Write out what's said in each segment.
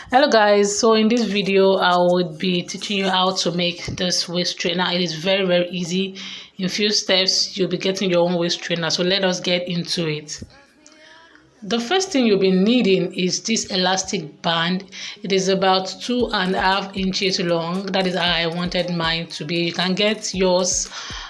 Hello guys, so in this video I would be teaching you how to make this waist trainer. It is very easy. In a few steps you'll be getting your own waist trainer. So let us get into it. The first thing you'll be needing is this elastic band. It is about 2.5 inches long. That is how I wanted mine to be. You can get yours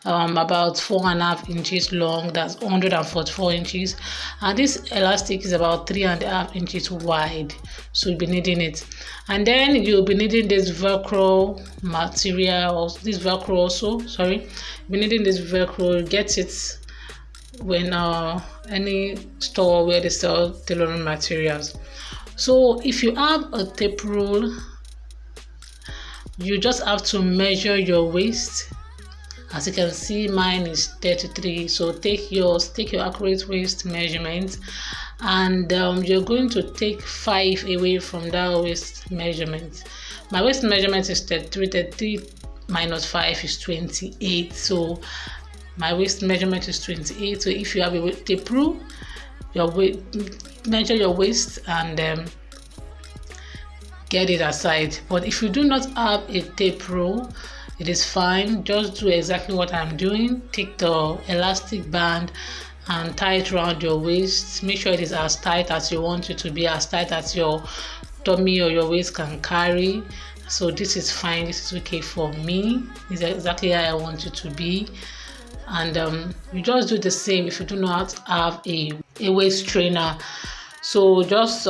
about 4.5 inches long. That's 144 inches. And this elastic is about 3.5 inches wide. So you'll be needing it. And then you'll be needing this Velcro material, or this Velcro also. Sorry, you'll be needing this Velcro. Get it when any store where they sell tailoring materials. So if you have a tape rule, you just have to measure your waist. As you can see, mine is 33. So take your accurate waist measurement, and you're going to take 5 away from that waist measurement. My waist measurement is 33. 33 minus 5 is 28. So my waist measurement is 28. So if you have a tape rule, measure your waist and get it aside. But if you do not have a tape rule, it is fine. Just do exactly what I'm doing. Take the elastic band and tie it around your waist. Make sure it is as tight as you want it to be, as tight as your tummy or your waist can carry. So this is fine. This is okay for me. It's exactly how I want it to be. And you just do the same if you do not have a waist trainer. So just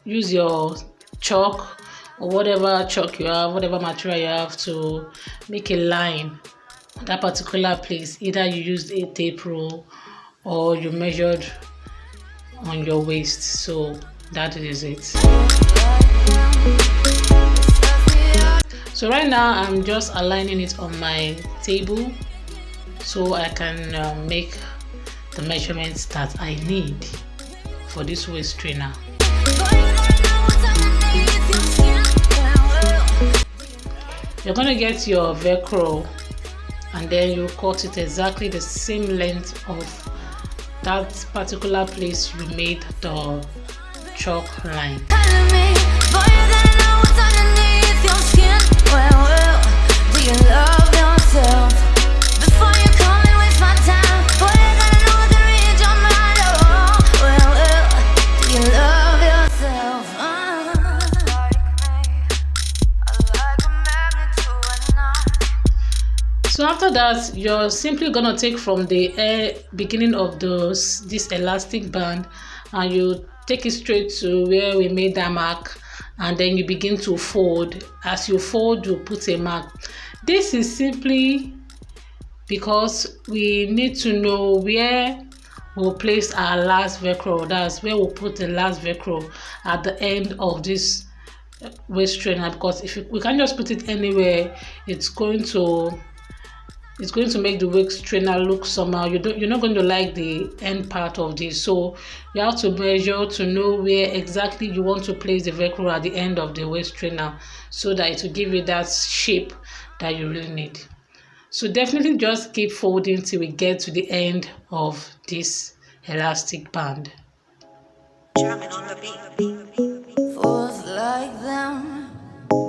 use your chalk or whatever chalk you have, whatever material you have, to make a line on that particular place. Either you used a tape rule or you measured on your waist. So that is it. So right now I'm just aligning it on my table so I can make the measurements that I need for this waist trainer. You're going to get your Velcro and then you cut it exactly the same length of that particular place you made the chalk line. So after that, you're simply gonna take from the beginning of this elastic band and you take it straight to where we made that mark, and then you begin to fold. As you fold, you put a mark. This is simply because we need to know where we'll place our last Velcro. That's where we'll put the last Velcro at the end of this waist trainer, because if we can't just put it anywhere, it's going to make the waist trainer look somehow. You're not going to like the end part of this. So you have to measure to know where exactly you want to place the Velcro at the end of the waist trainer, so that it will give you that shape that you really need. So definitely just keep folding till we get to the end of this elastic band. Fools like them,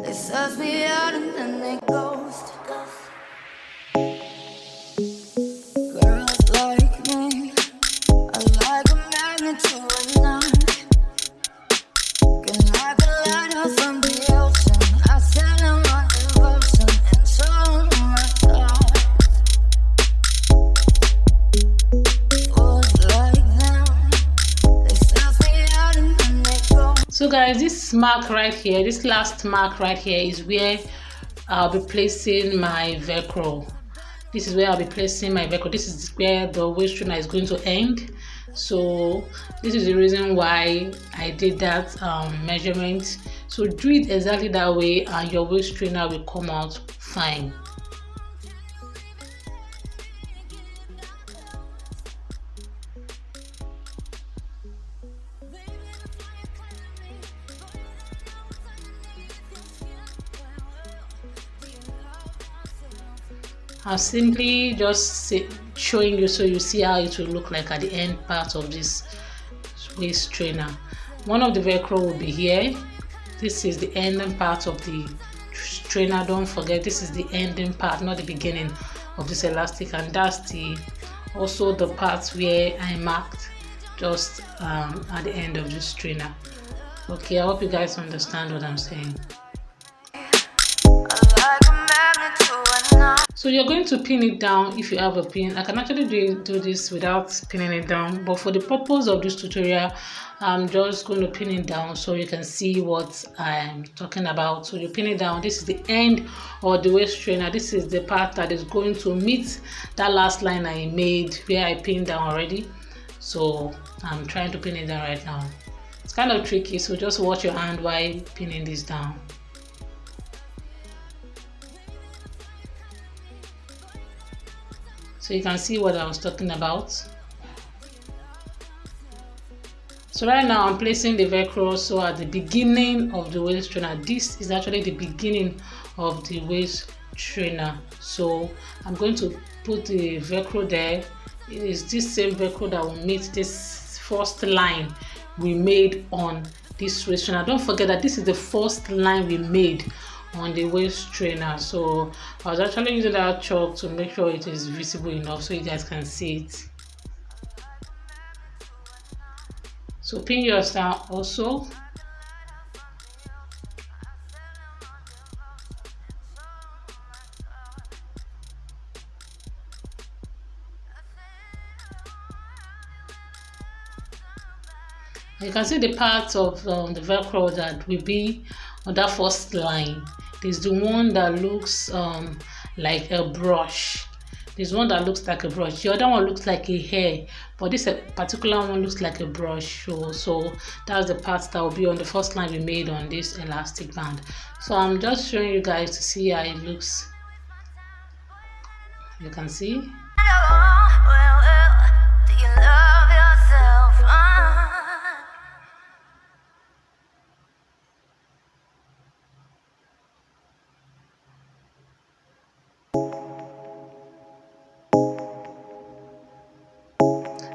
they suss me out and then they ghost. Girls like me, I like a magnet to a knife. Can like a lighter from the ocean. I sell them on devotion and so my God. Fools like them, they suss me out and then they ghost. So guys, this mark right here, this last mark right here, is where I'll be placing my Velcro. This is where I'll be placing my Velcro. This is where the waist trainer is going to end. So this is the reason why I did that measurement. So do it exactly that way and your waist trainer will come out fine. I'm simply just showing you so you see how it will look like at the end part of this waist trainer. One of the velcro will be here. This is the ending part of the trainer. Don't forget, this is the ending part, not the beginning of this elastic, and that's the also the part where I marked just at the end of this trainer. Okay, I hope you guys understand what I'm saying. So you're going to pin it down if you have a pin. I can actually do this without pinning it down, but for the purpose of this tutorial, I'm just going to pin it down so you can see what I'm talking about. So you pin it down. This is the end of the waist trainer. This is the part that is going to meet that last line I made where I pinned down already. So I'm trying to pin it down right now. It's kind of tricky, so just watch your hand while pinning this down. So you can see what I was talking about. So right now I'm placing the velcro so at the beginning of the waist trainer. This is actually the beginning of the waist trainer. So I'm going to put the velcro there. It is this same velcro that will meet this first line we made on this waist trainer. Don't forget that this is the first line we made on the waist trainer. So I was actually using that chalk to make sure it is visible enough so you guys can see it. So pin yours down also. You can see the part of the velcro that will be on that first line. There's the one that looks like a brush. There's one that looks like a brush. The other one looks like a hair, but this particular one looks like a brush. So that's the part that will be on the first line we made on this elastic band. So I'm just showing you guys to see how it looks. You can see.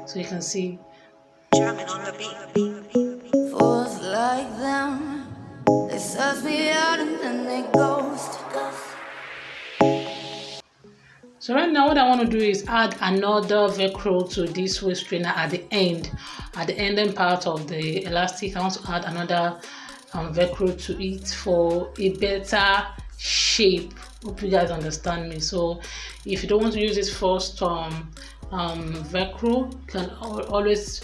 So you can see. Fools like them, they suss me out and then they ghost. So right now what I want to do is add another velcro to this waist trainer at the end. At the ending part of the elastic, I want to add another velcro to it for a better shape. Hope you guys understand me. So if you don't want to use this first velcro, you can always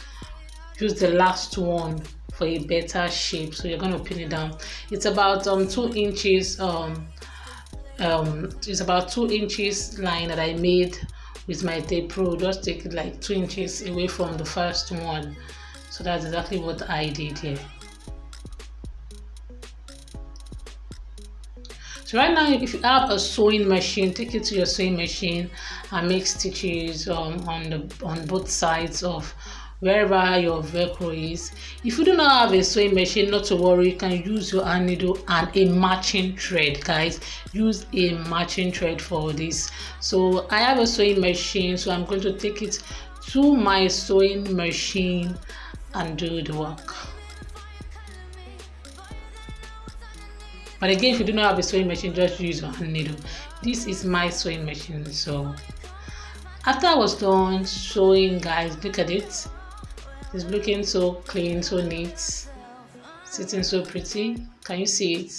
use the last one for a better shape. So you're going to pin it down. It's about 2 inches. It's about 2 inches line that I made with my tape pro. Just take it like 2 inches away from the first one. So that's exactly what I did here. So right now, if you have a sewing machine, take it to your sewing machine and make stitches on both sides of wherever your velcro is. If you do not have a sewing machine, not to worry, you can use your hand needle and a matching thread. Guys, use a matching thread for this. So I have a sewing machine, so I'm going to take it to my sewing machine and do the work. But again, if you do not have a sewing machine, just use your hand needle. This is my sewing machine. So after I was done sewing, guys, look at it. It's looking so clean, so neat, sitting so pretty. Can you see it?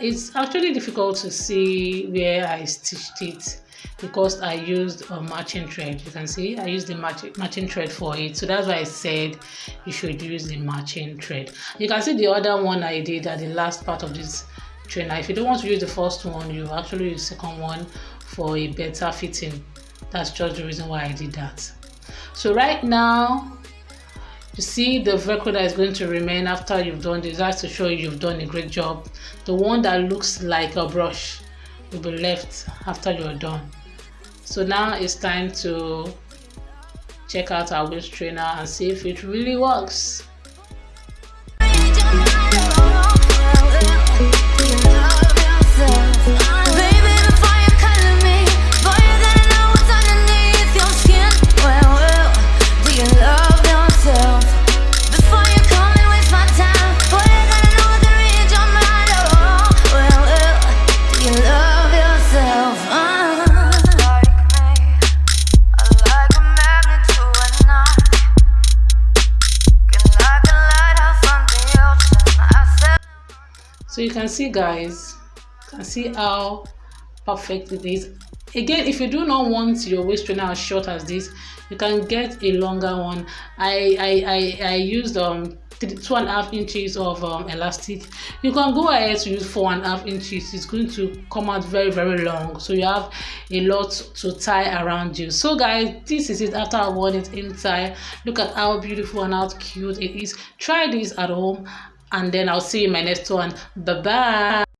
It's actually difficult to see where I stitched it because I used a matching thread. You can see I used the matching thread for it. So that's why I said you should use the matching thread. You can see the other one I did at the last part of this trainer. If you don't want to use the first one, you actually use the second one for a better fitting. That's just the reason why I did that. So right now, you see the velcro that is going to remain after you've done this. That's to show you you've done a great job. The one that looks like a brush will be left after you're done. So now it's time to check out our waist trainer and see if it really works. Before you come and waste So you can see, guys, you can see how perfect it is. Again, if you do not want your waist trainer as short as this, you can get a longer one. I used 2.5 inches of elastic. You can go ahead to use 4.5 inches. It's going to come out very, very long, so you have a lot to tie around you. So guys, this is it after I worn it inside. Look at how beautiful and how cute it is. Try this at home, and then I'll see you in my next one. Bye bye.